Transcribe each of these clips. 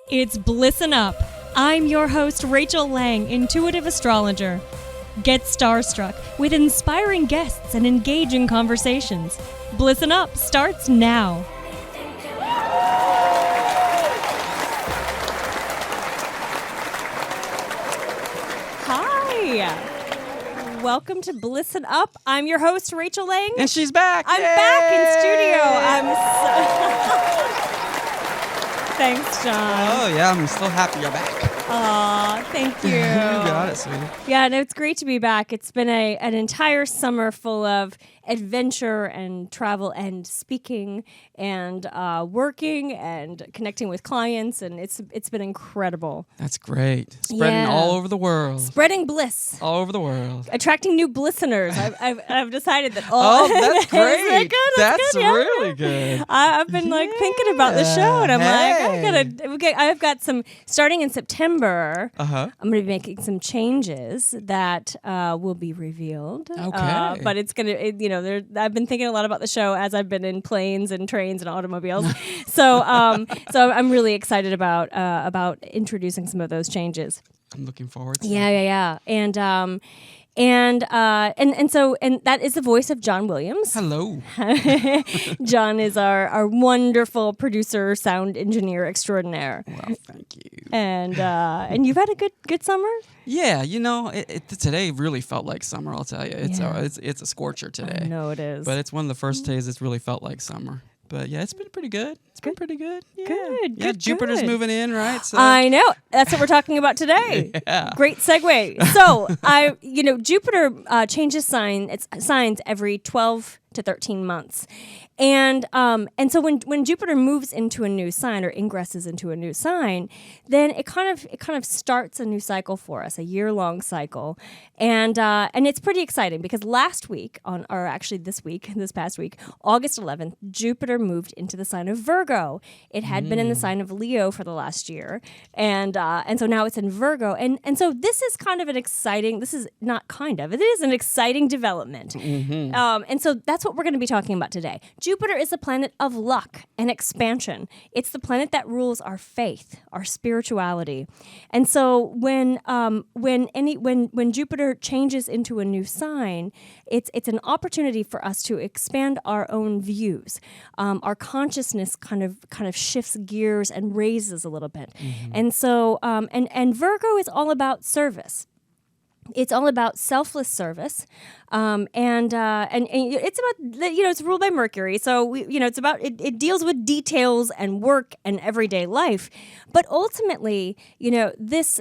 It's Blissen Up. I'm your host, Rachel Lang, intuitive astrologer. Get starstruck with inspiring guests and engaging conversations. Blissen Up starts now. Hi. Welcome to Blissen Up. I'm your host, Rachel Lang. And she's back. I'm Yay! back in studio. Thanks, John. Oh, yeah, I'm still happy you're back. Aw, thank you. You got it, sweetie. Yeah, no, it's great to be back. It's been an entire summer full of adventure and travel and speaking and working and connecting with clients, and it's been incredible. That's great. Spreading all over the world. Spreading bliss. All over the world. Attracting new listeners. I've decided that. Oh, that's great. Isn't that good? That's good, yeah. really good. I've been thinking about the show, and I'm I've got some starting in September. I'm going to be making some changes that will be revealed. Okay. But it's going to, I've been thinking a lot about the show as I've been in planes and trains and automobiles. so I'm really excited about introducing some of those changes. I'm looking forward to it. Yeah. And that is the voice of John Williams. Hello. John is our wonderful producer, sound engineer extraordinaire. Well, thank you. And you've had a good summer? Yeah, today really felt like summer, I'll tell you. It's a scorcher today. I know it is. But it's one of the first days it's really felt like summer. But yeah, it's been pretty good. It's been pretty good. Yeah. Good. Jupiter's moving in, right? So. I know. That's what we're talking about today. Yeah. Great segue. So, Jupiter changes signs every 12 to 13 months. And so when Jupiter moves into a new sign or ingresses into a new sign, then it kind of starts a new cycle for us, a year-long cycle. And it's pretty exciting because this past week, August 11th, Jupiter moved into the sign of Virgo. It had been in the sign of Leo for the last year. And so now it's in Virgo. And so this is it is an exciting development. Mm-hmm. And so that's what we're going to be talking about today. Jupiter is the planet of luck and expansion. It's the planet that rules our faith, our spirituality. And so when Jupiter changes into a new sign, it's an opportunity for us to expand our own views. Our consciousness kind of shifts gears and raises a little bit. Mm-hmm. And so and Virgo is all about service. It's all about selfless service, and it's about it's ruled by Mercury, so it's about it deals with details and work and everyday life, but ultimately this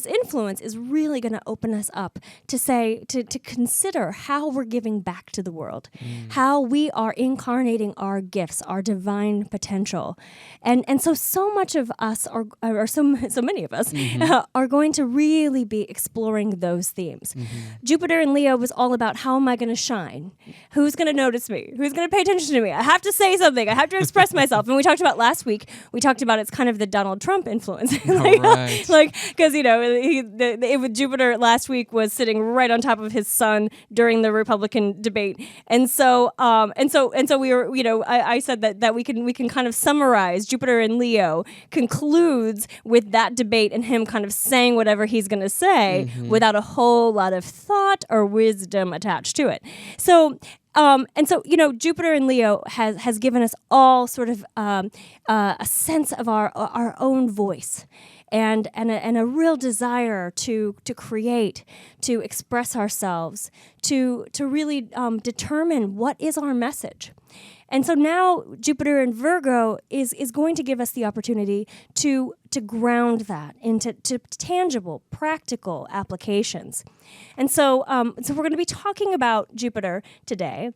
influence is really going to open us up to consider how we're giving back to the world, how we are incarnating our gifts, our divine potential, and so much of us are so many of us are going to really be exploring those themes. Mm-hmm. Jupiter in Leo was all about how am I going to shine? Who's going to notice me? Who's going to pay attention to me? I have to say something. I have to express myself. And we talked about last week, it's kind of the Donald Trump influence. Because, Jupiter last week was sitting right on top of his sun during the Republican debate. And so we were, I said that we can kind of summarize Jupiter in Leo concludes with that debate and him kind of saying whatever he's going to say without a whole lot of thought or wisdom attached to it. So Jupiter in Leo has given us all sort of a sense of our own voice and a real desire to create, to express ourselves, to really determine what is our message. And so now Jupiter in Virgo is going to give us the opportunity to ground that into tangible, practical applications. And so we're going to be talking about Jupiter today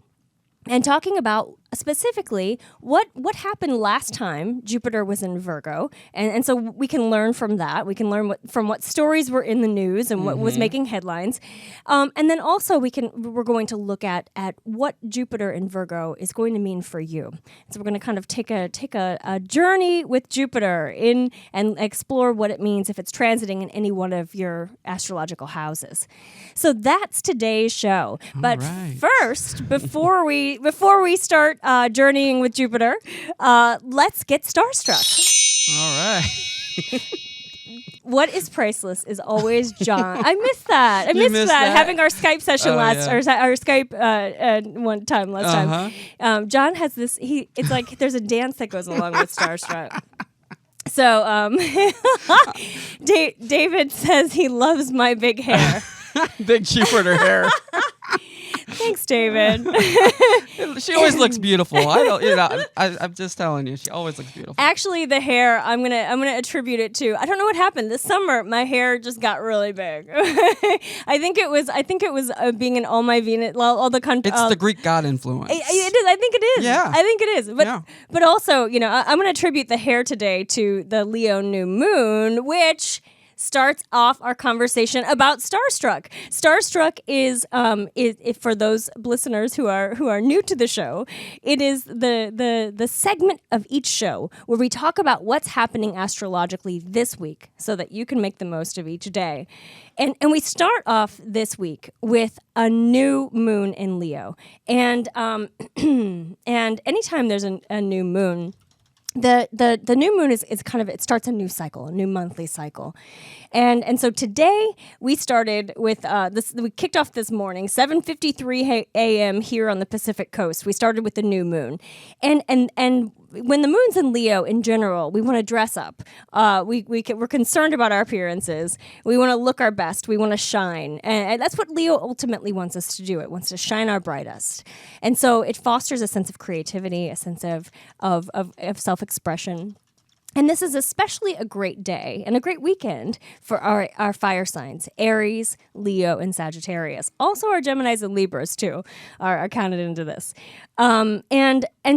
and talking about specifically what happened last time Jupiter was in Virgo, and so we can learn from that. We can learn from what stories were in the news and what was making headlines, and then also we're going to look at what Jupiter in Virgo is going to mean for you. So we're going to kind of take a journey with Jupiter in and explore what it means if it's transiting in any one of your astrological houses. So that's today's show. But first, before we start journeying with Jupiter, let's get starstruck. All right. What is priceless is always John. I miss that. I miss miss that. that? Having our Skype session our Skype last Uh-huh. time. John has this. It's like there's a dance that goes along with Starstruck. So David says he loves my big hair. Big Jupiter hair. Thanks, David. She always looks beautiful. I don't. I'm just telling you, she always looks beautiful. Actually, the hair, I'm gonna attribute it to. I don't know what happened this summer. My hair just got really big. I think it was being in all my Venus, all the country. It's the Greek god influence. It is. I think it is. Yeah. I think it is. But also, I'm going to attribute the hair today to the Leo new moon, which starts off our conversation about Starstruck. Starstruck is for those listeners who are new to the show, it is the segment of each show where we talk about what's happening astrologically this week so that you can make the most of each day. And we start off this week with a new moon in Leo. And and anytime there's a new moon, the new moon is kind of, it starts a new cycle, a new monthly cycle. And so today we started with we kicked off this morning, 7:53 a.m. here on the Pacific Coast. We started with the new moon. And when the moon's in Leo in general, we want to dress up. We're concerned about our appearances. We want to look our best. We want to shine. And that's what Leo ultimately wants us to do. It wants to shine our brightest. And so it fosters a sense of creativity, a sense of self-expression. And this is especially a great day and a great weekend for our fire signs, Aries, Leo, and Sagittarius. Also our Geminis and Libras, too, are counted into this. And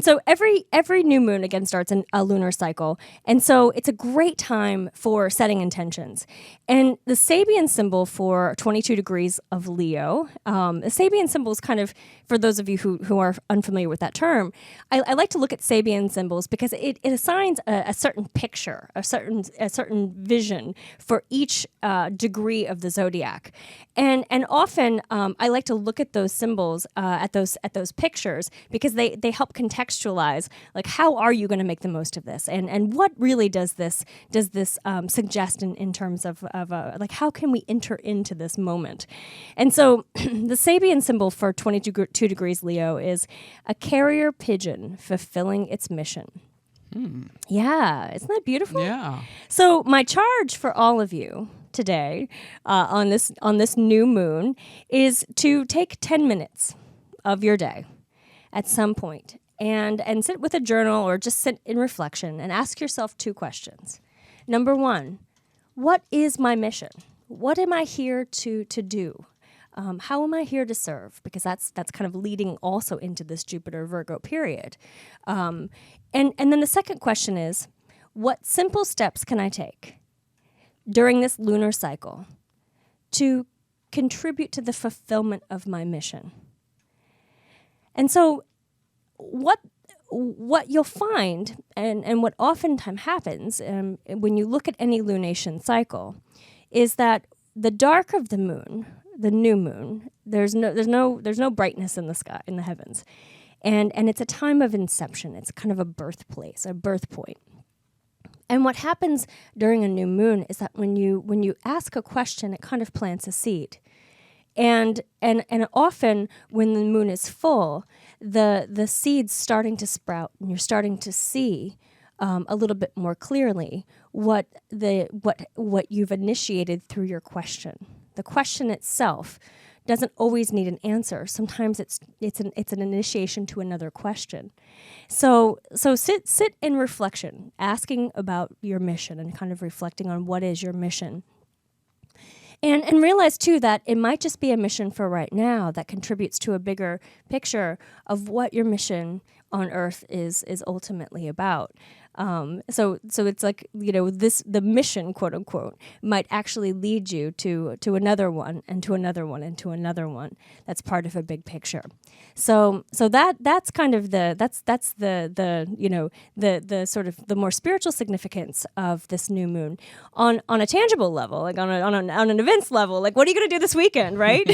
so every new moon, again, starts a lunar cycle. And so it's a great time for setting intentions. And the Sabian symbol for 22 degrees of Leo, the Sabian symbol is kind of, for those of you who are unfamiliar with that term, I like to look at Sabian symbols because it assigns a certain picture, a certain vision for each degree of the zodiac, and often I like to look at those symbols, at those pictures, because they help contextualize, like, how are you going to make the most of this, and what really does this suggest in terms of like, how can we enter into this moment. And so the Sabian symbol for 22 degrees Leo is a carrier pigeon fulfilling its mission. Yeah, isn't that beautiful? Yeah. So my charge for all of you today on this new moon is to take 10 minutes of your day at some point and sit with a journal or just sit in reflection and ask yourself 2 questions. Number 1, what is my mission? What am I here to do? How am I here to serve? Because that's kind of leading also into this Jupiter Virgo period. And then the second question is, what simple steps can I take during this lunar cycle to contribute to the fulfillment of my mission? And so what you'll find, and what oftentimes happens when you look at any lunation cycle, is that the dark of the moon, the new moon, there's no brightness in the sky, in the heavens, and it's a time of inception. It's kind of a birthplace, a birth point. And what happens during a new moon is that when you ask a question, it kind of plants a seed. And often when the moon is full, the seed's starting to sprout, and you're starting to see a little bit more clearly what you've initiated through your question. The question itself doesn't always need an answer. Sometimes it's an initiation to another question. So sit in reflection, asking about your mission and kind of reflecting on what is your mission. And realize, too, that it might just be a mission for right now that contributes to a bigger picture of what your mission on Earth is ultimately about. So it's like, the mission, quote unquote, might actually lead you to another one and to another one and to another one. That's part of a big picture. So that's kind of the sort of the more spiritual significance of this new moon on a tangible level, like on an events level. Like, what are you going to do this weekend, right?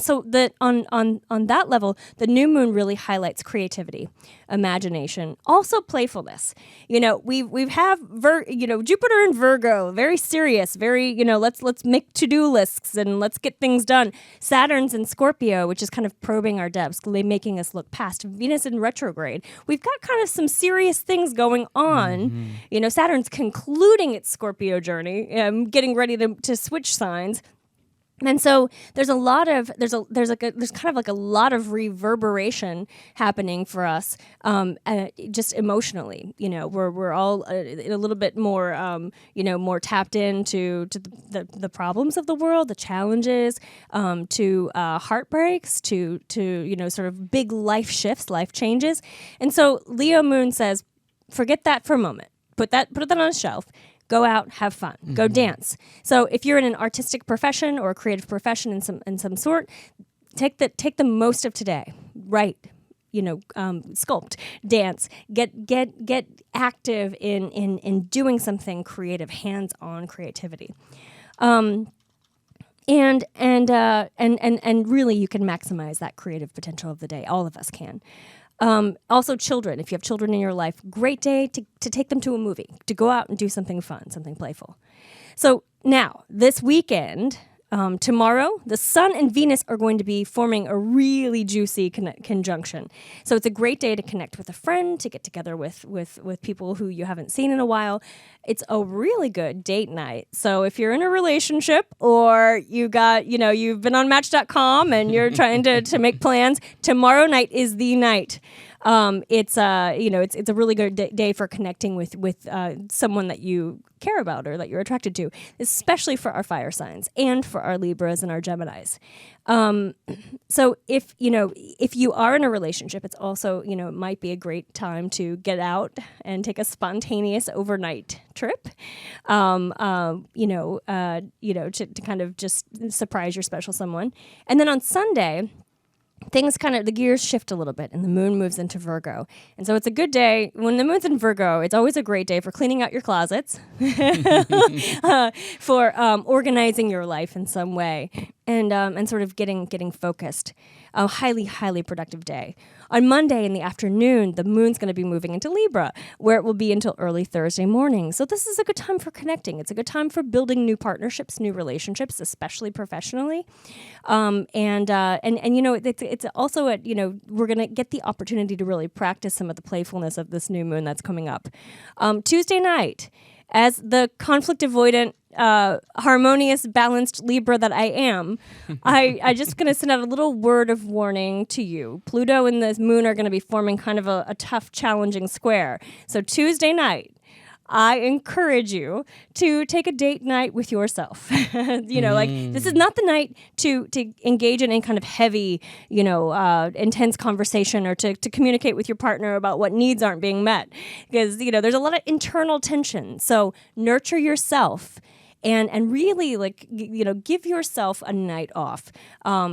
So that on that level, the new moon really highlights creativity, imagination, also also playfulness. We have Jupiter and Virgo, very serious, very let's make to-do lists and let's get things done. Saturn's in Scorpio, which is kind of probing our depths, making us look past. Venus in retrograde. We've got kind of some serious things going on. Saturn's concluding its Scorpio journey, getting ready to switch signs. And so there's kind of like a lot of reverberation happening for us, just emotionally. We're all a little bit more, more tapped into the problems of the world, the challenges, to heartbreaks, to sort of big life shifts, life changes. And so Leo Moon says, forget that for a moment. Put that on a shelf. Go out, have fun, go dance. So if you're in an artistic profession or a creative profession in some sort, take the most of today. Write, sculpt, dance, get active in doing something creative, hands-on creativity. And really you can maximize that creative potential of the day. All of us can. Also children, if you have children in your life, great day to take them to a movie, to go out and do something fun, something playful. So now, this weekend, tomorrow, the Sun and Venus are going to be forming a really juicy conjunction. So it's a great day to connect with a friend, to get together with people who you haven't seen in a while. It's a really good date night. So if you're in a relationship or you've been on Match.com and you're trying to make plans, tomorrow night is the night. It's a really good day for connecting with someone that you care about or that you're attracted to, especially for our fire signs and for our Libras and our Geminis. So if you are in a relationship, it's also, it might be a great time to get out and take a spontaneous overnight trip, to kind of just surprise your special someone. And then on Sunday, the gears shift a little bit and the moon moves into Virgo. And so it's a good day. When the moon's in Virgo, it's always a great day for cleaning out your closets, for organizing your life in some way, and sort of getting focused. A highly, highly productive day. On Monday in the afternoon, the moon's going to be moving into Libra, where it will be until early Thursday morning. So this is a good time for connecting. It's a good time for building new partnerships, new relationships, especially professionally. It's also we're going to get the opportunity to really practice some of the playfulness of this new moon that's coming up. Tuesday night, as the conflict avoidant, harmonious, balanced Libra that I am, I just going to send out a little word of warning to you. Pluto and the moon are going to be forming kind of a tough, challenging square. So Tuesday night, I encourage you to take a date night with yourself. This is not the night to engage in any kind of heavy, intense conversation or to communicate with your partner about what needs aren't being met. Because, there's a lot of internal tension. So nurture yourself. And really, give yourself a night off,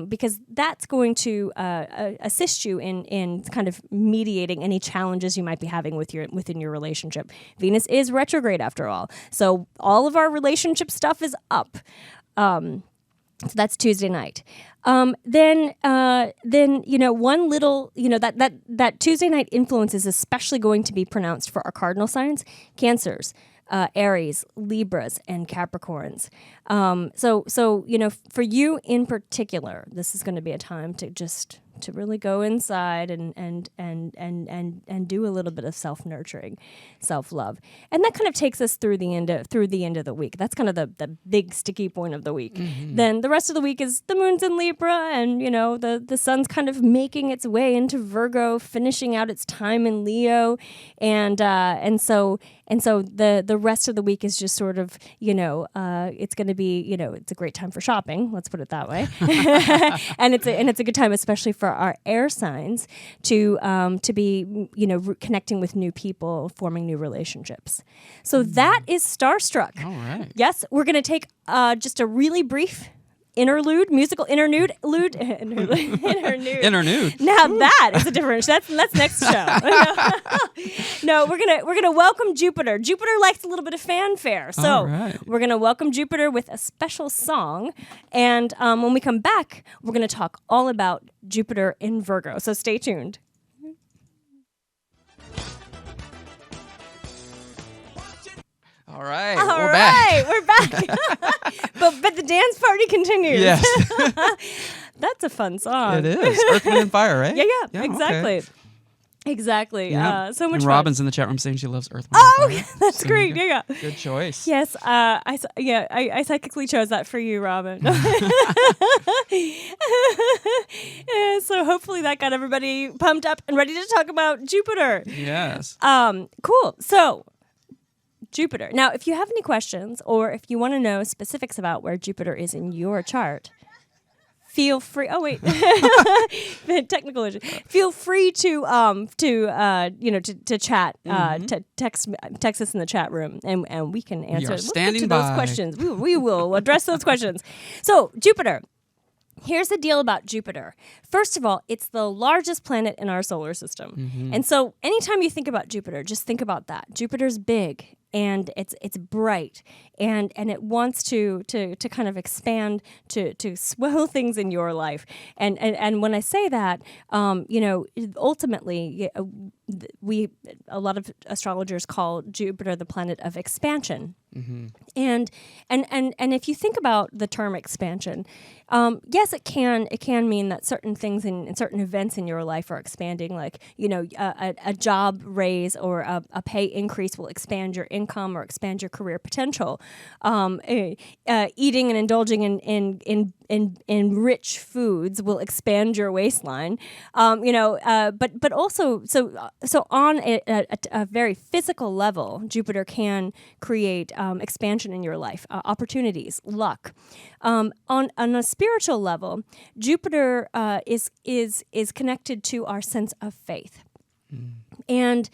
because that's going to assist you in kind of mediating any challenges you might be having within your relationship. Venus is retrograde after all, so all of our relationship stuff is up. So that's Tuesday night. Then one little, that Tuesday night influence is especially going to be pronounced for our cardinal signs, Cancers, Aries, Libras, and Capricorns. So for you in particular, this is going to be a time to really go inside and do a little bit of self-nurturing, self-love. And that kind of takes us through the end of the week. That's kind of the big sticky point of the week. Mm-hmm. Then the rest of the week is the moon's in Libra, and the sun's kind of making its way into Virgo, finishing out its time in Leo, and so the rest of the week is just sort of, it's going to be, it's a great time for shopping. Let's put it that way. and it's a good time, especially for our air signs, to be, connecting with new people, forming new relationships. So that is Starstruck. All right. Yes, we're going to take just a really brief musical interlude. Interlude. Now that is a different. That's next show. No, we're gonna welcome Jupiter. Jupiter likes a little bit of fanfare, so we're gonna welcome Jupiter with a special song. And when we come back, we're gonna talk all about Jupiter in Virgo. So stay tuned. All right. All We're right, back. we're back. but the dance party continues. Yes. That's a fun song. It is. Earth, Wind, and Fire, right? Yeah, okay. exactly. Exactly. Yep. So much and fun. Robin's in the chat room saying she loves Earth, Wind, and Fire. Oh, that's So great. there you Yeah. go. Good choice. Yes, I psychically chose that for you, Robin. Yeah, so hopefully that got everybody pumped up and ready to talk about Jupiter. Yes. Cool. So, Jupiter. Now, if you have any questions or if you want to know specifics about where Jupiter is in your chart, feel free. Oh wait, technical issue. Feel free to chat, to text us in the chat room, and we can answer. are standing to by. those questions. We will address those questions. So Jupiter. Here's the deal about Jupiter. First of all, it's the largest planet in our solar system. Mm-hmm. And so anytime you think about Jupiter, just think about that. Jupiter's big and it's bright and it wants to kind of expand to swell things in your life. And when I say that, ultimately a lot of astrologers call Jupiter the planet of expansion. Mm-hmm. And if you think about the term expansion, yes, it can mean that certain things and certain events in your life are expanding, like a job raise or a pay increase will expand your income or expand your career potential. Eating and indulging in rich foods will expand your waistline. But also so on a very physical level, Jupiter can create expansion in your life, opportunities, luck. On a spiritual level, Jupiter is connected to our sense of faith. And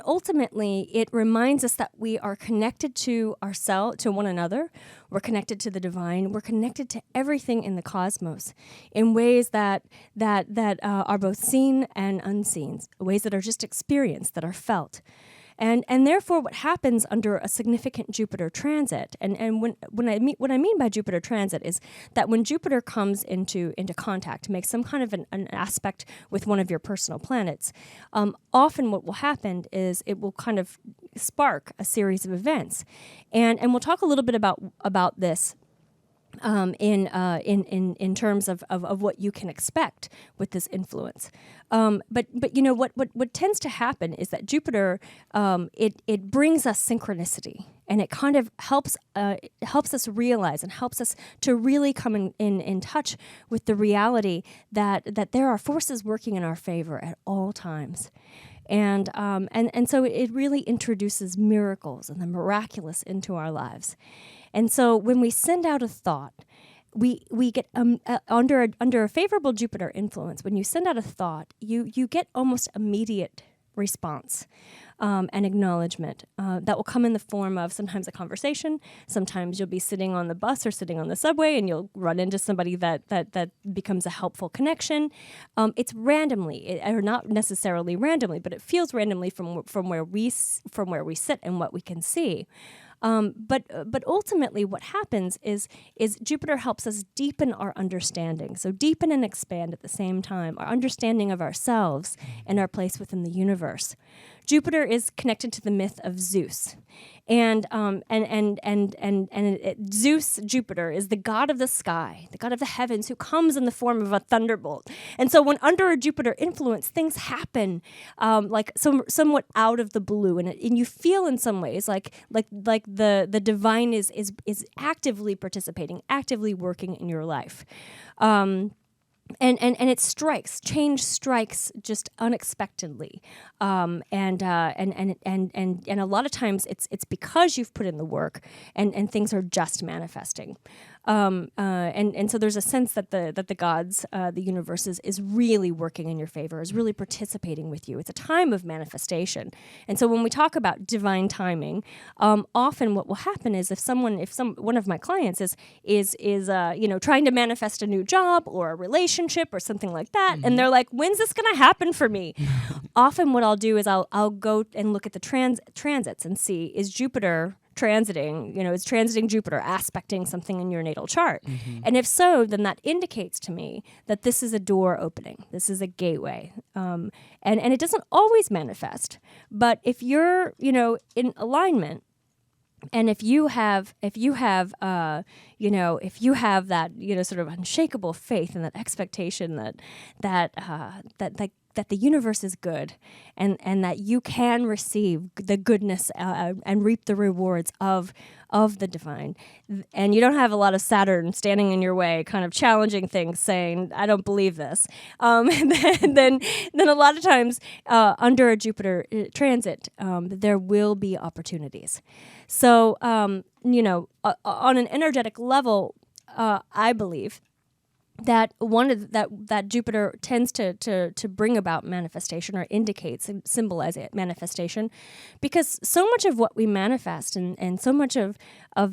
ultimately, it reminds us that we are connected to ourselves, to one another. We're connected to the divine. We're connected to everything in the cosmos in ways that are both seen and unseen, ways that are just experienced, that are felt. And therefore, what happens under a significant Jupiter transit, and what I mean by Jupiter transit is that when Jupiter comes into contact, makes some kind of an aspect with one of your personal planets, often what will happen is it will kind of spark a series of events, and we'll talk a little bit about this. In terms of what you can expect with this influence, but what tends to happen is that Jupiter it brings us synchronicity, and it kind of helps us realize and helps us to really come in touch with the reality that there are forces working in our favor at all times. And so it really introduces miracles and the miraculous into our lives. And so when we send out a thought, we get under a favorable Jupiter influence. When you send out a thought, you get almost immediate response and acknowledgement that will come in the form of sometimes a conversation. Sometimes you'll be sitting on the bus or sitting on the subway, and you'll run into somebody that becomes a helpful connection. It's randomly, or not necessarily randomly, but it feels randomly from where we sit and what we can see. But ultimately, what happens is Jupiter helps us deepen our understanding. So deepen and expand at the same time our understanding of ourselves and our place within the universe. Jupiter is connected to the myth of Zeus, and Zeus, Jupiter, is the god of the sky, the god of the heavens, who comes in the form of a thunderbolt. And so, when under a Jupiter influence, things happen somewhat out of the blue, and you feel in some ways like the divine is actively participating, actively working in your life. And change strikes just unexpectedly, and a lot of times it's because you've put in the work, and things are just manifesting, and so there's a sense that the gods, the universe is really working in your favor, is really participating with you. It's a time of manifestation, and so when we talk about divine timing, often what will happen is if one of my clients is trying to manifest a new job or a relationship or something like that, mm-hmm. and they're like, when's this going to happen for me? Often what I'll do is I'll go and look at the transits and see, is Jupiter is transiting Jupiter, aspecting something in your natal chart? Mm-hmm. And if so, then that indicates to me that this is a door opening. This is a gateway. And it doesn't always manifest, but if you're, in alignment, And if you have that, sort of unshakable faith and that expectation that the universe is good, and that you can receive the goodness and reap the rewards of the divine, and you don't have a lot of Saturn standing in your way, kind of challenging things, saying, "I don't believe this," then a lot of times under a Jupiter transit, there will be opportunities. So on an energetic level, I believe that that Jupiter tends to bring about manifestation, or indicates and symbolize it, manifestation, because so much of what we manifest and so much of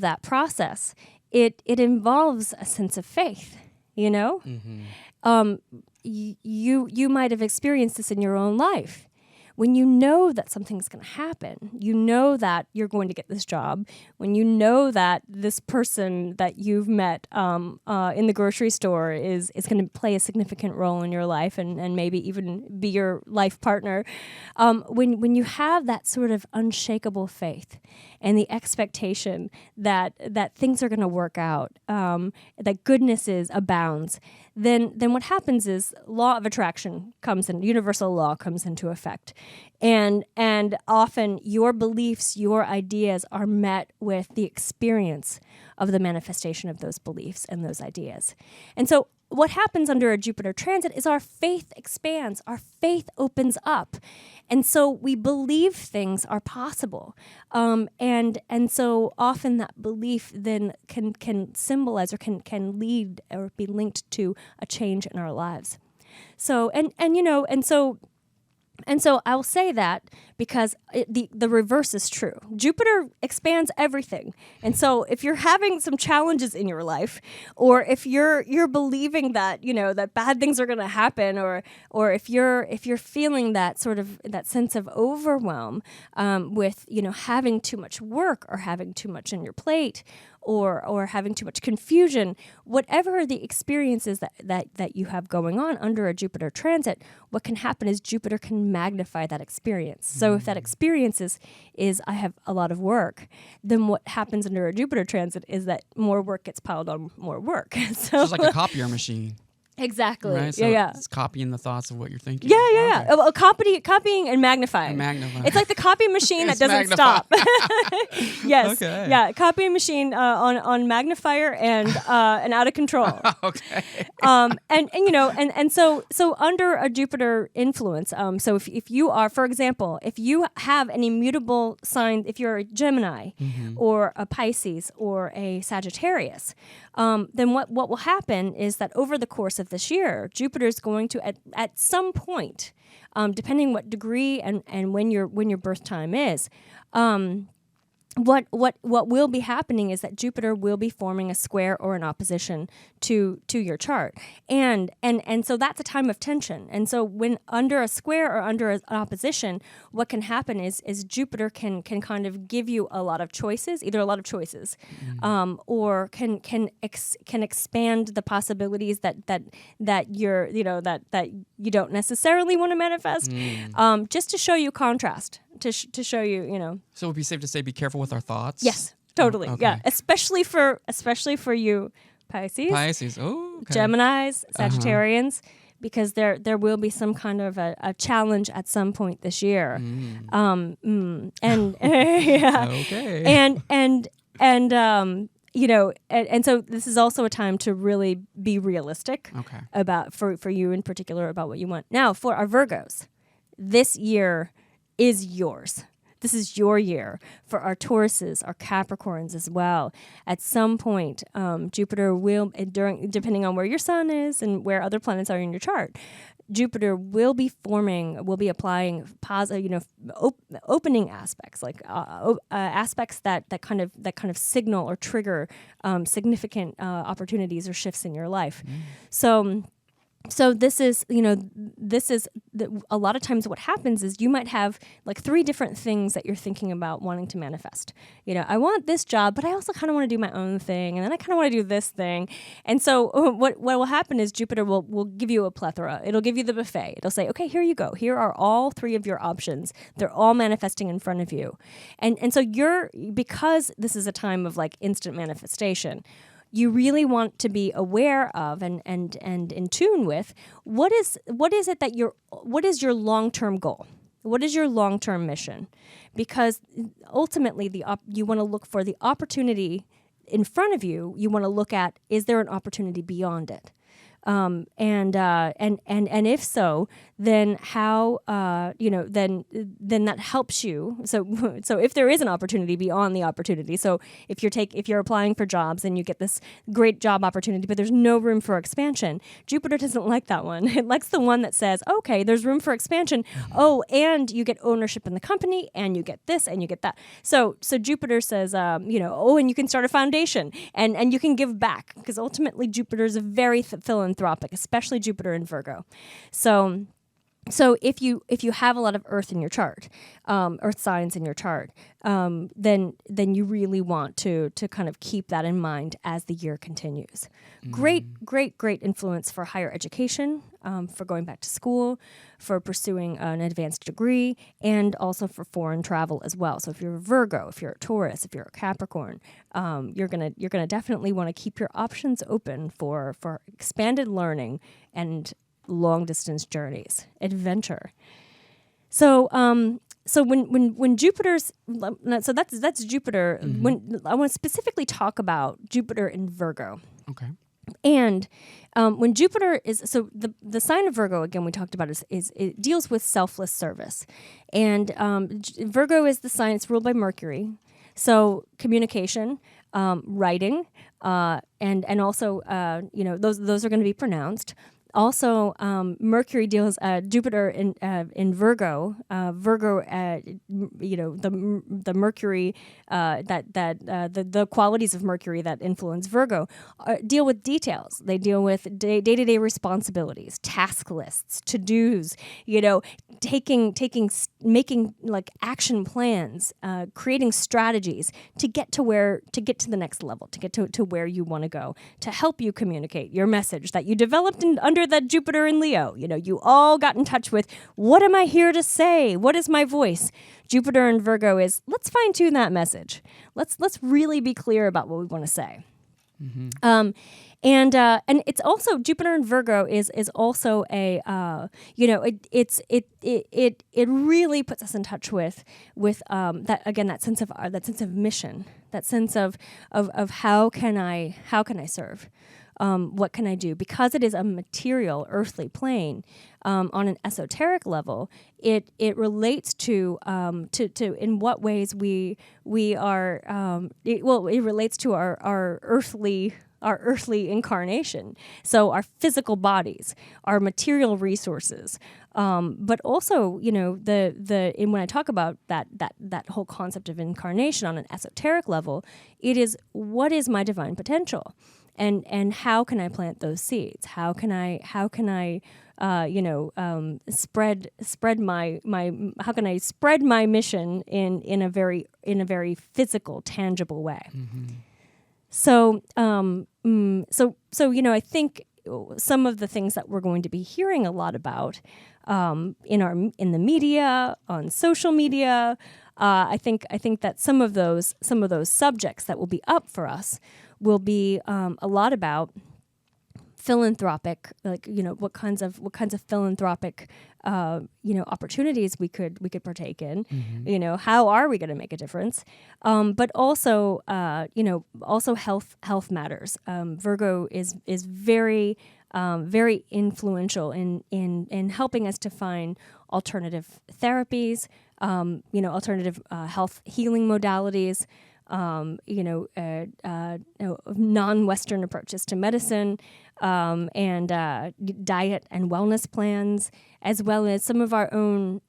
that process, it involves a sense of faith. Mm-hmm. You might have experienced this in your own life. When you know that something's going to happen, you know that you're going to get this job, when you know that this person that you've met in the grocery store is going to play a significant role in your life, and maybe even be your life partner, when you have that sort of unshakable faith and the expectation that things are going to work out, that goodness abounds, then what happens is law of attraction comes in, universal law comes into effect. And often your beliefs, your ideas are met with the experience of the manifestation of those beliefs and those ideas. And so what happens under a Jupiter transit is our faith expands, our faith opens up. And so we believe things are possible. And so often that belief then can symbolize, or can lead or be linked to a change in our lives. So, and so I'll say that because the reverse is true. Jupiter expands everything. And so if you're having some challenges in your life, or if you're believing that, that bad things are going to happen, or if you're feeling that sort of that sense of overwhelm with, having too much work, or having too much on your plate, or having too much confusion, whatever the experiences that you have going on under a Jupiter transit, what can happen is Jupiter can magnify that experience. So if that experience is I have a lot of work, then what happens under a Jupiter transit is that more work gets piled on more work. So it's like a copier machine. Exactly. Right? So yeah. It's copying the thoughts of what you're thinking. Yeah. Well, copying and magnifying. It's like the copy machine that doesn't stop. Yes. Okay. Yeah. Copying machine on magnifier and out of control. Okay. So under a Jupiter influence, so if you are, for example, if you have an immutable sign, if you're a Gemini, or a Pisces, or a Sagittarius, then what will happen is that over the course of this year, Jupiter is going to at some point, depending what degree and when your birth time is, what will be happening is that Jupiter will be forming a square or an opposition to your chart, and so that's a time of tension. And so when under a square or under an opposition, what can happen is Jupiter can kind of give you a lot of choices, or can expand the possibilities that you're that you don't necessarily want to manifest, just to show you contrast. To show you, So it would be safe to say, be careful with our thoughts. Yes, totally. Okay. Yeah, especially for you, Pisces. Oh, okay. Geminis, Sagittarians, because there will be some kind of a challenge at some point this year. And yeah. Okay. And so this is also a time to really be realistic. Okay. About for you in particular about what you want. Now, for our Virgos, this year is yours. This is your year. For our Tauruses, our Capricorns as well. At some point, Jupiter will, depending on where your sun is and where other planets are in your chart, Jupiter will be applying opening aspects, like aspects that kind of signal or trigger significant opportunities or shifts in your life. So So this is, a lot of times what happens is you might have like 3 different things that you're thinking about wanting to manifest. I want this job, but I also kind of want to do my own thing, and then I kind of want to do this thing. And so what will happen is Jupiter will give you a plethora. It'll give you the buffet. It'll say, okay, here you go. Here are all 3 of your options. They're all manifesting in front of you. And so because this is a time of like instant manifestation, you really want to be aware of and in tune with what is your long-term goal? What is your long-term mission? Because ultimately you want to look for the opportunity in front of you. You want to look at, is there an opportunity beyond it? And if so, then how then that helps you. So if there is an opportunity beyond the opportunity, so if you're applying for jobs and you get this great job opportunity, but there's no room for expansion, Jupiter doesn't like that one. It likes the one that says, okay, there's room for expansion. Oh, and you get ownership in the company, and you get this, and you get that. So Jupiter says, and you can start a foundation, and you can give back, because ultimately Jupiter is a very philanthropic, especially Jupiter in Virgo. So if you have a lot of Earth in your chart, Earth signs in your chart, then you really want to kind of keep that in mind as the year continues. Great influence for higher education, for going back to school, for pursuing an advanced degree, and also for foreign travel as well. So if you're a Virgo, if you're a Taurus, if you're a Capricorn, you're gonna definitely want to keep your options open for expanded learning and long distance journeys, adventure. So when Jupiter's, so that's Jupiter. When I want to specifically talk about Jupiter in Virgo. Okay. And when Jupiter is, so the sign of Virgo, again, we talked about is it deals with selfless service. And Virgo is the sign, it's ruled by Mercury. So communication, writing, and also, those are going to be pronounced. Also, Mercury deals Jupiter in Virgo. Virgo, the Mercury the qualities of Mercury that influence Virgo deal with details. They deal with day-to-day responsibilities, task lists, to-dos. Making like action plans, creating strategies to get to the next level, to get to where you want to go, to help you communicate your message that you developed under that Jupiter in Leo. You all got in touch with, what am I here to say? What is my voice? Jupiter in Virgo is, let's fine tune that message. Let's really be clear about what we want to say. Mm-hmm. And it's also, Jupiter in Virgo is also a it really puts us in touch with that sense of mission, that sense of how can I serve. What can I do? Because it is a material, earthly plane, on an esoteric level, it relates to in what ways we are. It relates to our earthly incarnation. So our physical bodies, our material resources, but also, when I talk about that whole concept of incarnation on an esoteric level, it is, what is my divine potential? And how can I plant those seeds? How can I spread my mission in a very physical, tangible way? Mm-hmm. So I think some of the things that we're going to be hearing a lot about in the media, on social media, I think that some of those subjects that will be up for us will be a lot about philanthropic, what kinds of philanthropic opportunities we could partake in. Mm-hmm. How are we going to make a difference? But also also health matters. Virgo is very very influential in helping us to find alternative therapies, alternative health healing modalities, non-Western approaches to medicine, and diet and wellness plans, as well as some of our own,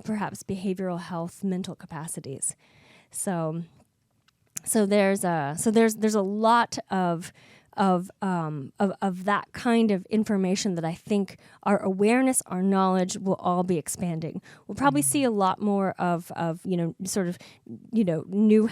perhaps behavioral health, mental capacities. So there's a lot of of that kind of information that I think our awareness, our knowledge will all be expanding. We'll probably see a lot more of sort of new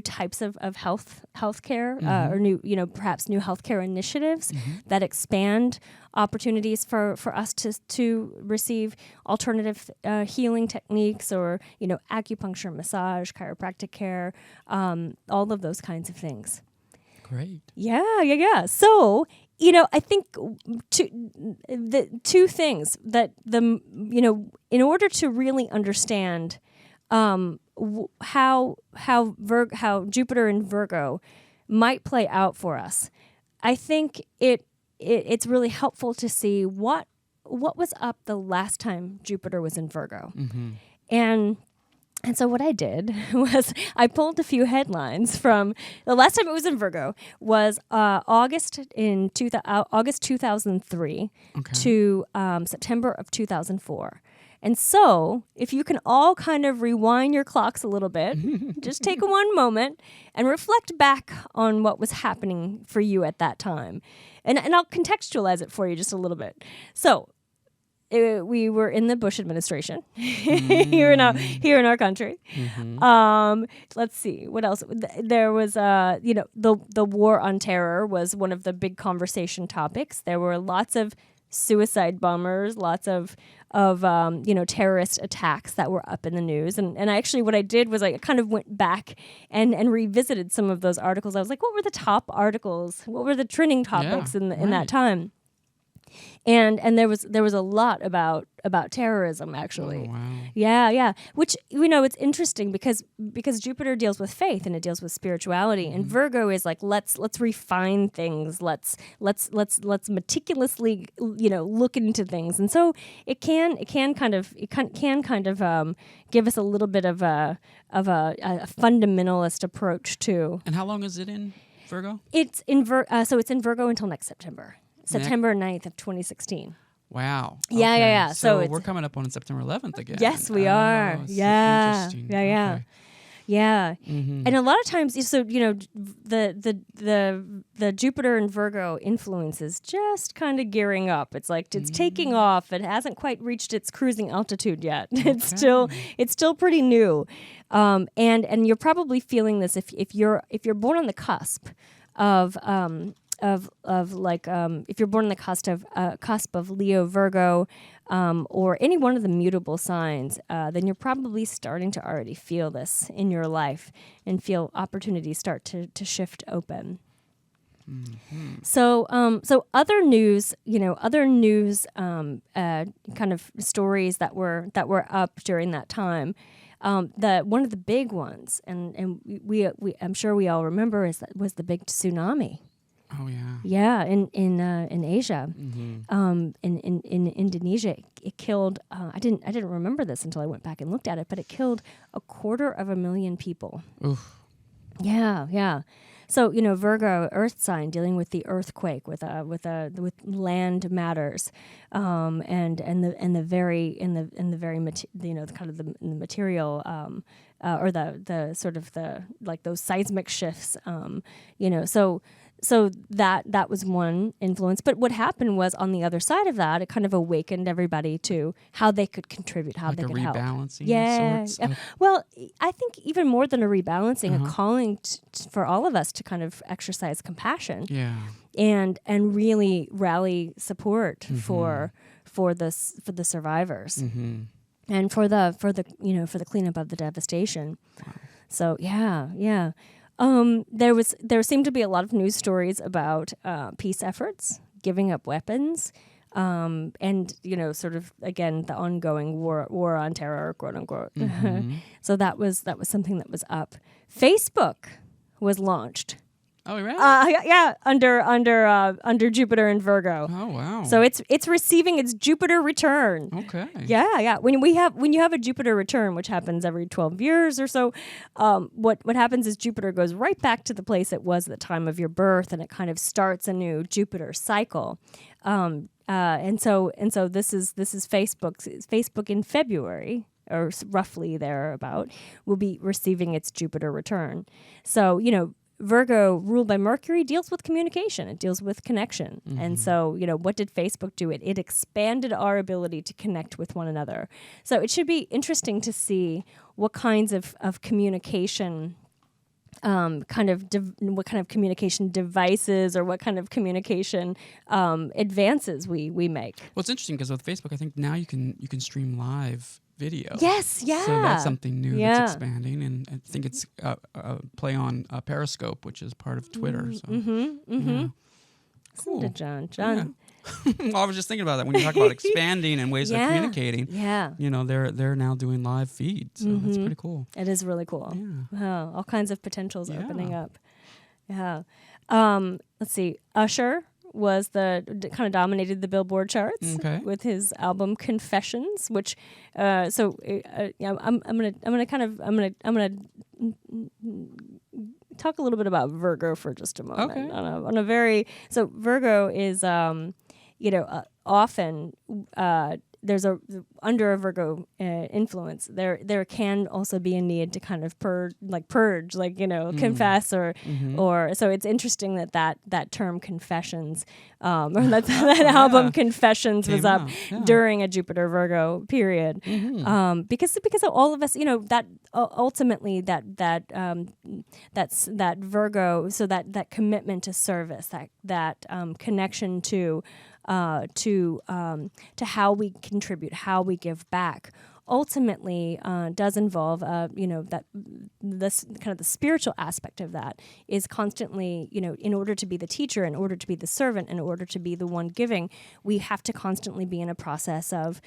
types of healthcare or new perhaps new healthcare initiatives that expand opportunities for us to receive alternative healing techniques, or acupuncture, massage, chiropractic care, all of those kinds of things. Great. Yeah. So, I think the two things that in order to really understand how Jupiter in Virgo might play out for us, I think it's really helpful to see what was up the last time Jupiter was in Virgo. And so what I did was I pulled a few headlines from the last time it was in Virgo was August 2003 to September of 2004. And so if you can all kind of rewind your clocks a little bit, just take one moment and reflect back on what was happening for you at that time. And I'll contextualize it for you just a little bit. So we were in the Bush administration here in our country. Let's see what else. There was the war on terror was one of the big conversation topics. There were lots of suicide bombers, lots of terrorist attacks that were up in the news. And actually what I did was I kind of went back and revisited some of those articles. I was like, what were the top articles? What were the trending topics in that time? And there was a lot about terrorism, actually. Oh, wow. Yeah. Which it's interesting because Jupiter deals with faith and it deals with spirituality, and Virgo is like let's refine things, let's meticulously look into things, and so it can kind of give us a little bit of a fundamentalist approach too. And how long is it in Virgo? It's in so it's in Virgo until next September. September 9th of 2016. Wow. Yeah, okay. yeah. So we're coming up on September 11th again. Yes, we are. Yeah. Interesting. Yeah. Okay. Yeah. And a lot of times, so, the Jupiter and Virgo influence is just kind of gearing up. It's like it's taking off. It hasn't quite reached its cruising altitude yet. It's still pretty new. And you're probably feeling this if you're born on the cusp of if you're born on the cusp of Leo, Virgo, or any one of the mutable signs, then you're probably starting to already feel this in your life and feel opportunities start to shift open. So other news, kind of stories that were up during that time. One of the big ones, and we I'm sure we all remember, was the big tsunami. Oh yeah. Yeah, in Asia, in Indonesia, it killed. I didn't remember this until I went back and looked at it, but it killed 250,000 people. Oof. Yeah. So Virgo, Earth sign, dealing with the earthquake, with land matters, and the very kind of the material. Or the sort of the like those seismic shifts, So that was one influence. But what happened was, on the other side of that, it kind of awakened everybody to how they could contribute, how like they could help. Rebalancing. Yeah. Well, I think even more than a rebalancing, a calling for all of us to kind of exercise compassion. Yeah. And really rally support for the survivors. And for the cleanup of the devastation. Wow. So yeah. There seemed to be a lot of news stories about peace efforts, giving up weapons, and sort of again the ongoing war on terror, quote unquote. So that was something that was up. Facebook was launched. Oh, really? Yeah, under Jupiter and Virgo. Oh, wow. So it's receiving its Jupiter return. Okay. Yeah. When you have a Jupiter return, which happens every 12 years or so, what happens is Jupiter goes right back to the place it was at the time of your birth, and it kind of starts a new Jupiter cycle. And so this is Facebook in February, or roughly thereabout, will be receiving its Jupiter return. So Virgo, ruled by Mercury, deals with communication. It deals with connection. And so, what did Facebook do? It expanded our ability to connect with one another. So it should be interesting to see what kinds of communication what kind of communication devices or what kind of communication advances we make. Well, it's interesting because with Facebook, I think now you can stream live video. Yes, yeah. So that's something new that's expanding, and I think it's a play on Periscope, which is part of Twitter. So, Listen to John. Yeah. Well, I was just thinking about that when you talk about expanding and ways of communicating. Yeah. They're now doing live feeds. So that's pretty cool. It is really cool. Yeah. Wow. All kinds of potentials opening up. Yeah. Let's see. Usher was kind of dominated the Billboard charts with his album Confessions, which I'm gonna talk a little bit about Virgo for just a moment. Okay. So Virgo is often there's under a Virgo influence, there can also be a need to kind of purge, confess or so it's interesting that term Confessions, or that album Confessions was up during a Jupiter Virgo period, because all of us, that ultimately that Virgo, so that commitment to service, that connection to how we contribute, how we give back, ultimately does involve, that this kind of the spiritual aspect of that is constantly, in order to be the teacher, in order to be the servant, in order to be the one giving, we have to constantly be in a process of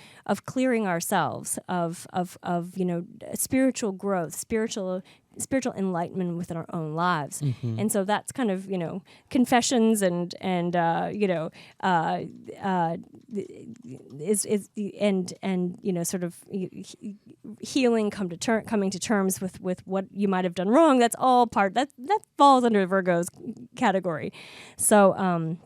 clearing ourselves, of spiritual growth, spiritual enlightenment within our own lives. And so that's kind of, confessions and sort of healing, coming to terms with what you might have done wrong. That's all part that falls under Virgo's category. So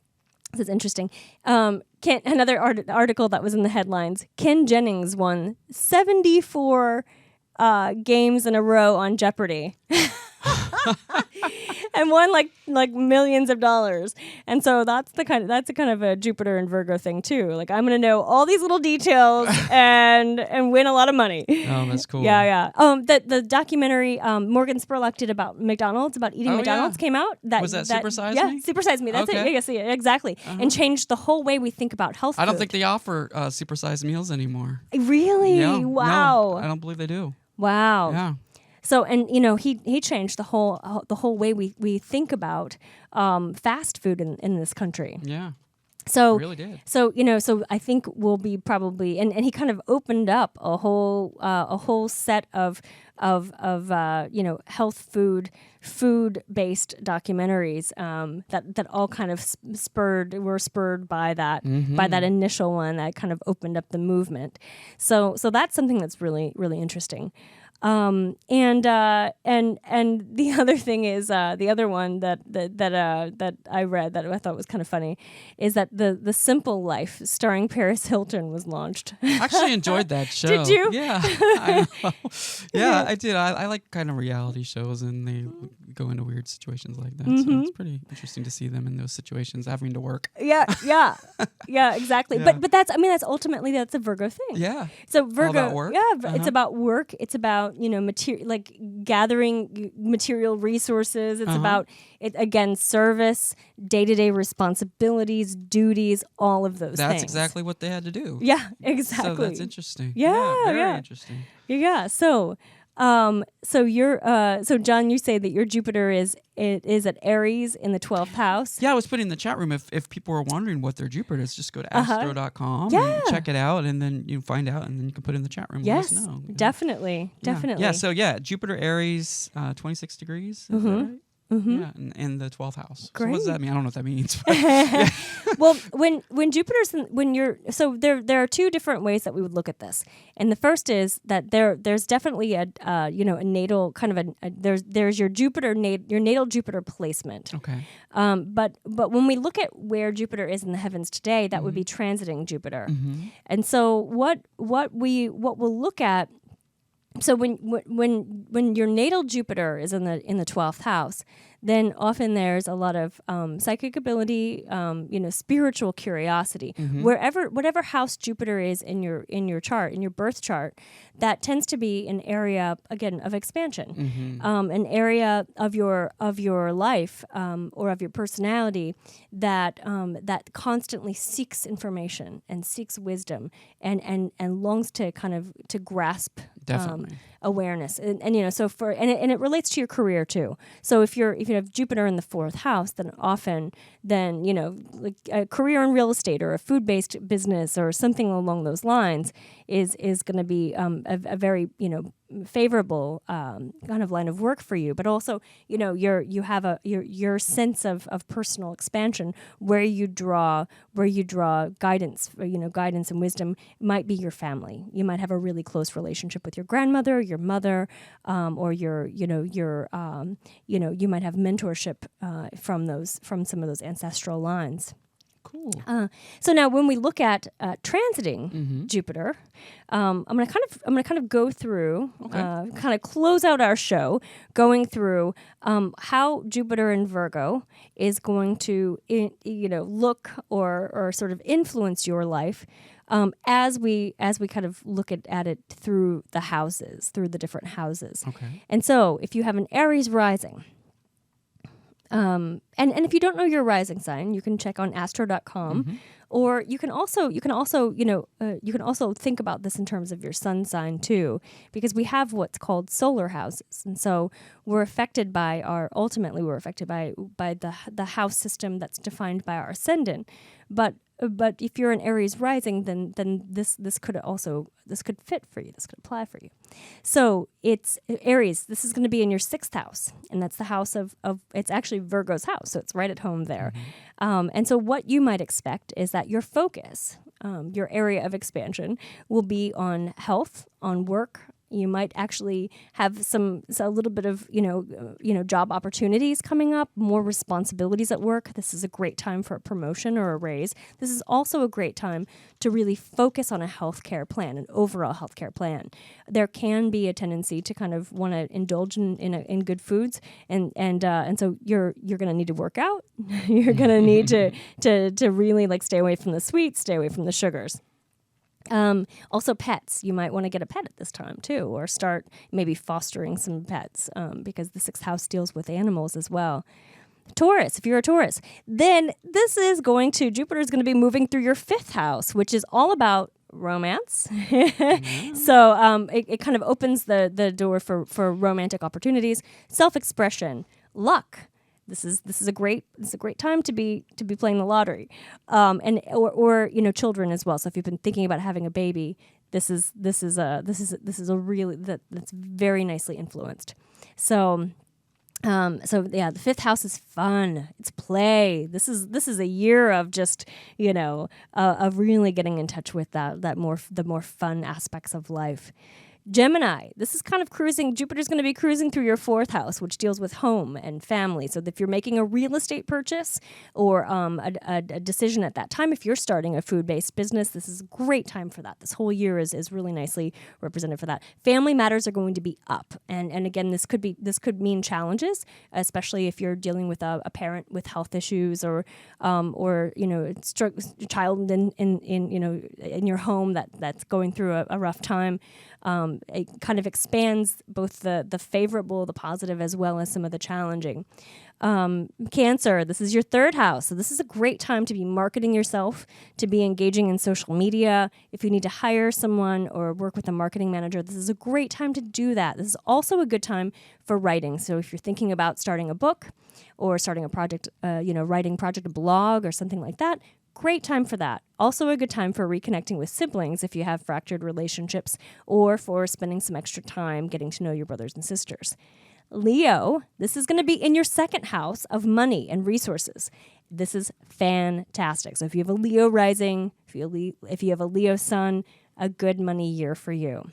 this is interesting. Another article that was in the headlines: Ken Jennings won 74 games in a row on Jeopardy. And won like millions of dollars. And so that's a kind of a Jupiter and Virgo thing too. Like, I'm gonna know all these little details and win a lot of money. Oh, that's cool. Yeah. The documentary Morgan Spurlock did about McDonald's, about eating McDonald's, came out. Was that Super Size Me? Yeah, Super Size Me. That's it. Yeah, exactly. And changed the whole way we think about health food. I don't think they offer super sized meals anymore. Really? No, wow. No, I don't believe they do. Wow. Yeah. So, and he changed the whole way we think about fast food in this country. Yeah. So really did. So so I think we'll be probably, and he kind of opened up a whole set of health food based documentaries that all kind of were spurred by that initial one that kind of opened up the movement. So that's something that's really, really interesting. And the other thing is the other one that I read that I thought was kind of funny is that the Simple Life starring Paris Hilton was launched. I actually enjoyed that show. Did you? Yeah, I know. Yeah, I did. I like kind of reality shows, and they go into weird situations like that. So it's pretty interesting to see them in those situations, having to work. Yeah, exactly. Yeah. But that's ultimately that's a Virgo thing. Yeah. So Virgo, all about work? It's about work. It's about gathering material resources. It's about service, day-to-day responsibilities, duties, all of those things. That's exactly what they had to do. Yeah, exactly. So that's interesting. Yeah, very interesting. Yeah. So John, you say that your Jupiter is at Aries in the 12th house. Yeah, I was putting in the chat room if people were wondering what their Jupiter is, just go to astro.com and check it out, and then you find out, and then you can put it in the chat room. Yes, let us know. definitely. Yeah, so Jupiter Jupiter-Aries, 26 degrees. Is that right? Yeah, in the 12th house. Great. So what does that mean? I don't know what that means. Well, when Jupiter's there are two different ways that we would look at this, and the first is that there's definitely a natal kind of there's your Jupiter your natal Jupiter placement. Okay. But when we look at where Jupiter is in the heavens today, that would be transiting Jupiter, and so what we'll look at So when your natal Jupiter is in the 12th house, then often there's a lot of psychic ability, spiritual curiosity. Whatever house Jupiter is in your chart, in your birth chart, that tends to be an area again of expansion, an area of your life or of your personality that constantly seeks information and seeks wisdom and longs to kind of to grasp. Definitely. Awareness and it relates to your career too. So if you have Jupiter in the 4th house, then often like a career in real estate or a food-based business or something along those lines is going to be a very favorable kind of line of work for you. But also you have your sense of personal expansion where you draw guidance and wisdom might be your family. You might have a really close relationship with your grandmother, your mother, or you might have mentorship from some of those ancestral lines. Cool. So now, when we look at transiting Jupiter, I'm gonna kind of go through, kind of close out our show, going through how Jupiter in Virgo is going to look or sort of influence your life. As we kind of look at it through the different houses. Okay. And so if you have an Aries rising, and if you don't know your rising sign, you can check on astro.com, or you can also think about this in terms of your sun sign too, because we have what's called solar houses, and so we're affected by the house system that's defined by our ascendant, but if you're an Aries rising, then this could fit for you. This could apply for you. So it's Aries. This is going to be in your 6th house, and that's the house of it's actually Virgo's house, so it's right at home there. And so what you might expect is that your focus, your area of expansion, will be on health, on work. You might actually have a little bit of job opportunities coming up, more responsibilities at work. This is a great time for a promotion or a raise. This is also a great time to really focus on a healthcare plan, an overall healthcare plan. There can be a tendency to kind of want to indulge in good foods, and so you're going to need to work out. You're going to need to really like stay away from the sweets, stay away from the sugars. Also pets. You might want to get a pet at this time too, or start maybe fostering some pets, because the 6th house deals with animals as well. Taurus, if you're a Taurus, then Jupiter is going to be moving through your 5th house, which is all about romance. So it kind of opens the door for romantic opportunities, self-expression, luck. This is a great time to be playing the lottery, or children as well. So if you've been thinking about having a baby, this is a really that's very nicely influenced. So the 5th house is fun. It's play. This is a year of just of really getting in touch with the more fun aspects of life. Gemini, this is kind of cruising. Jupiter's going to be cruising through your 4th house, which deals with home and family. So if you're making a real estate purchase or a decision at that time, if you're starting a food-based business, this is a great time for that. This whole year is really nicely represented for that. Family matters are going to be up, and again, this could mean challenges, especially if you're dealing with a parent with health issues or a child in your home that's going through a rough time. It kind of expands both the favorable, the positive, as well as some of the challenging. Cancer, this is your 3rd house. So this is a great time to be marketing yourself, to be engaging in social media. If you need to hire someone or work with a marketing manager, this is a great time to do that. This is also a good time for writing. So if you're thinking about starting a book or starting a project, writing project, a blog or something like that, great time for that. Also a good time for reconnecting with siblings if you have fractured relationships, or for spending some extra time getting to know your brothers and sisters. Leo, this is going to be in your 2nd house of money and resources. This is fantastic. So if you have a Leo rising, if you have a Leo sun, a good money year for you.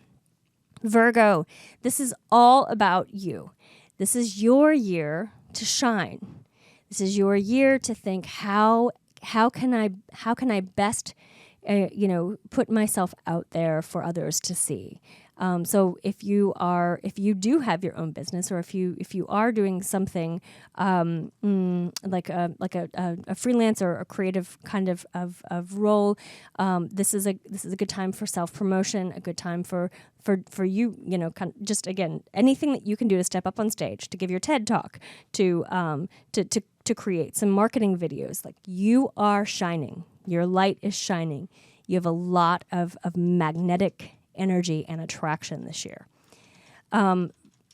Virgo, this is all about you. This is your year to shine. This is your year to think, how can I best put myself out there for others to see? So if you do have your own business, or if you are doing something like a freelance or a creative kind of role, this is a good time for self-promotion, a good time for you, kind of just, again, anything that you can do to step up on stage, to give your TED talk, to create some marketing videos. Like, you are shining. Your light is shining. You have a lot of magnetic energy and attraction this year.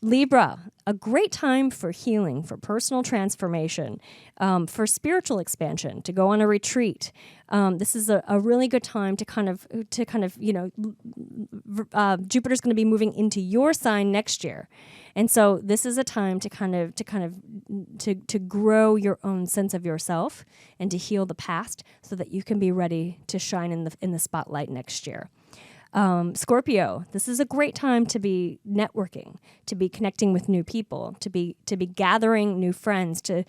Libra, a great time for healing, for personal transformation, for spiritual expansion, to go on a retreat. This is a really good time to kind of Jupiter's going to be moving into your sign next year. And so this is a time to grow your own sense of yourself and to heal the past so that you can be ready to shine in the spotlight next year. Scorpio, this is a great time to be networking, to be connecting with new people, to be gathering new friends, to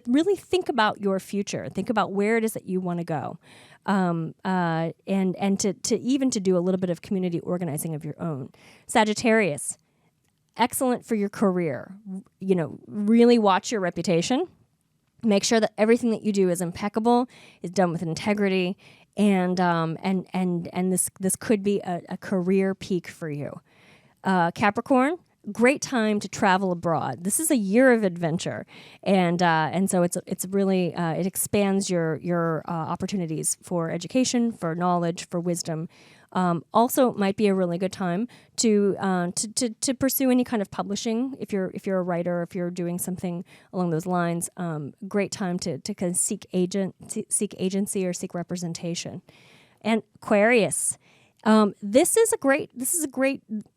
really think about your future, think about where it is that you want to go, and to even to do a little bit of community organizing of your own. Sagittarius, excellent for your career. Really watch your reputation. Make sure that everything that you do is impeccable, is done with integrity. And this could be a career peak for you. Capricorn, great time to travel abroad. This is a year of adventure, and so it's really it expands your opportunities for education, for knowledge, for wisdom. Also, might be a really good time to pursue any kind of publishing. If you're a writer, if you're doing something along those lines, great time to kind of seek agency or seek representation. And Aquarius, this is a great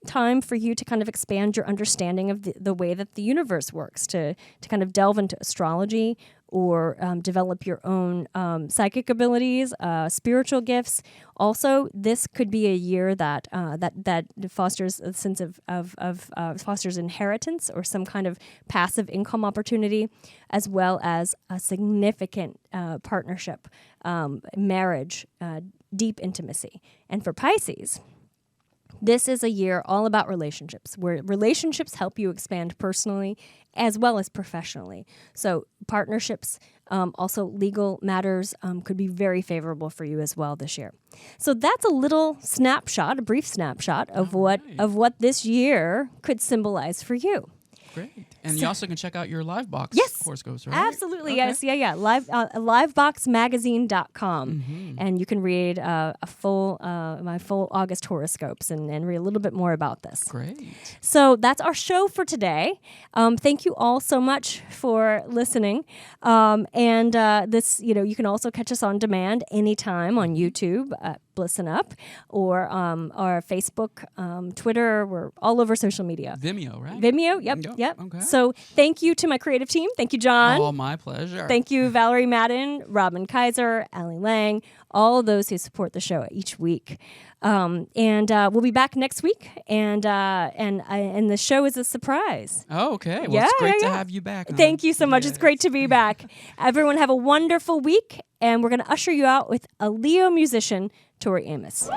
time for you to kind of expand your understanding of the way that the universe works, to kind of delve into astrology, or develop your own psychic abilities, spiritual gifts. Also, this could be a year that fosters a sense of fosters inheritance or some kind of passive income opportunity, as well as a significant partnership, marriage, deep intimacy. And for Pisces, this is a year all about relationships, where relationships help you expand personally as well as professionally. So partnerships, also legal matters, could be very favorable for you as well this year. So that's a little snapshot, a brief snapshot of what this year could symbolize for you. Great. And you also can check out your Livebox horoscopes, right? Absolutely. Okay. Yes. Yeah. Liveboxmagazine.com. And you can read my full August horoscopes and read a little bit more about this. Great. So that's our show for today. Thank you all so much for listening. And this, you can also catch us on demand anytime on YouTube, Blissen Up, or Facebook, Twitter. We're all over social media. Vimeo, right? Vimeo, yep. Okay. So thank you to my creative team. Thank you, John. Oh, my pleasure. Thank you, Valerie Madden, Robin Kaiser, Allie Lang, all of those who support the show each week. And we'll be back next week, and the show is a surprise. Oh, okay. Well, it's great to have you back. Thank you so much. It's great to be back. Everyone have a wonderful week, and we're going to usher you out with a Leo musician, Tori Amos.